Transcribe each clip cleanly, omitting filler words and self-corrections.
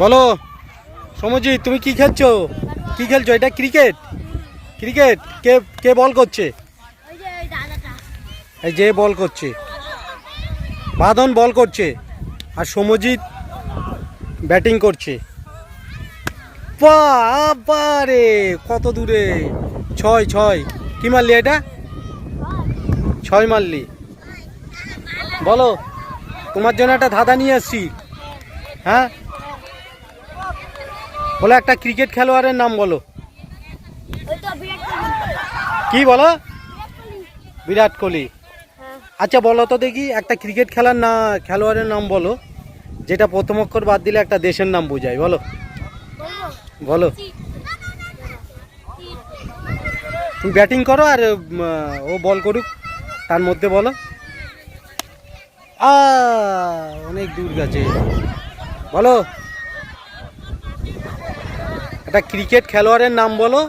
বলো সমজিৎ, তুমি কি খেলছো? কি খেলছো? এটা ক্রিকেট? ক্রিকেট কে কে বল করছে? এই যে বল করছে, বাঁধন বল করছে, আর সমজিৎ ব্যাটিং করছে। বাবারে কত দূরে! ছয় ছয়। কি মারলি এটা? ছয় মারলি। বলো, তোমার জন্য একটা ধাঁধা নিয়ে আসছি। হ্যাঁ বলো, একটা ক্রিকেট খেলোয়াড়ের নাম বলো। কি বলো? বিরাট কোহলি। আচ্ছা বলো তো দেখি, একটা ক্রিকেট খেলোয়াড়ের নাম বলো যেটা প্রথম অক্ষর বাদ দিলে একটা দেশের নাম বোঝায়। বলো বলো। তুমি ব্যাটিং করো আর ও বল করুক, তার মধ্যে বলো। অনেক দূর গেছে। বলো, একটা ক্রিকেট খেলোয়াড়ের নাম বলো,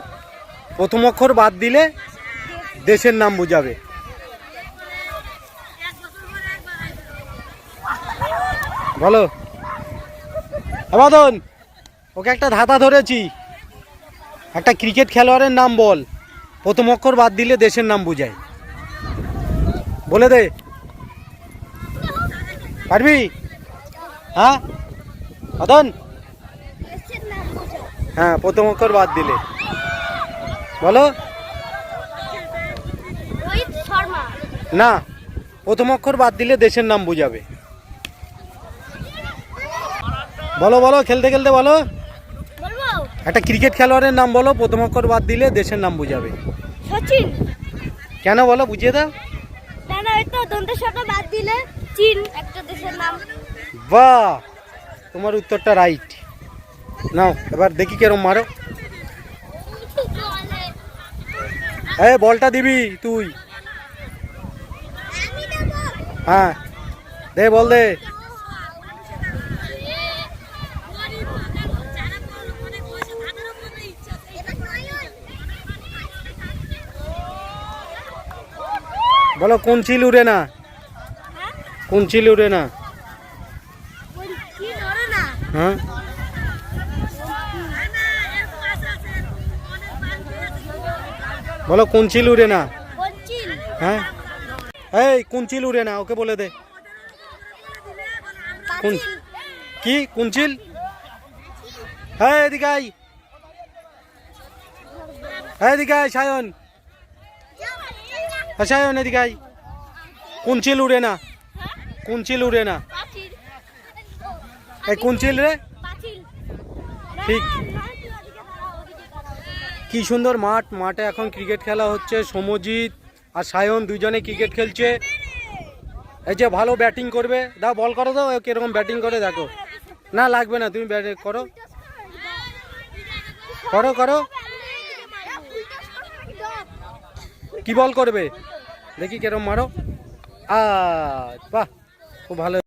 প্রথম অক্ষর বাদ দিলে দেশের নাম বোঝাবে। বলো আবাদন, ওকে একটা ধাঁধা ধরেছি। একটা ক্রিকেট খেলোয়াড়ের নাম বল, প্রথম অক্ষর বাদ দিলে দেশের নাম বোঝায়। বলে দে, পারবি? হ্যাঁ আদন, হ্যাঁ প্রথম অক্ষর বাদ দিলে। বলো। না, প্রথম অক্ষর বাদ দিলে দেশের নাম বোঝাবে। বলো বলো, খেলতে খেলতে বলো। একটা ক্রিকেট খেলোয়াড়ের নাম বলো, প্রথম অক্ষর বাদ দিলে দেশের নাম বোঝাবে। সচিন। কেন বলো, বুঝিয়ে দাও। বাদ দিলে চীন একটা দেশের নাম। বাহ, তোমার উত্তরটা রাইট। নাও এবার দেখি কেরম মারো। এই বলটা দিবি তুই। হ্যাঁ দে, বল দে। বলো, কোন চিল উড়ে না? কোন চিল উড়ে না? হ্যাঁ বলো, কোন চিল উড়ে না? হ্যাঁ এই কোন চিল উড়ে না, ওকে বলে দে। কোন কি কোন চিল? হ্যাঁ এদিকে আয়, হ্যাঁ এদিকে আয় সায়ন। হ্যাঁ সায়ন এদিকে আয়। কোন চিল উড়ে না? কোন চিল উড়ে না? এই কোন চিল রে? ঠিক। কি সুন্দর মাঠ, মাঠে এখন ক্রিকেট খেলা হচ্ছে। সমজিৎ আর সায়ন দুজনে ক্রিকেট খেলছে। এই যে ভালো ব্যাটিং করবে, দাও বল করো, দাও কিরকম ব্যাটিং করে দেখো। না লাগবে না, তুমি ব্যাটিং করো করো করো। কি বল করবে দেখি, কিরকম মারো। বাহ, খুব ভালো।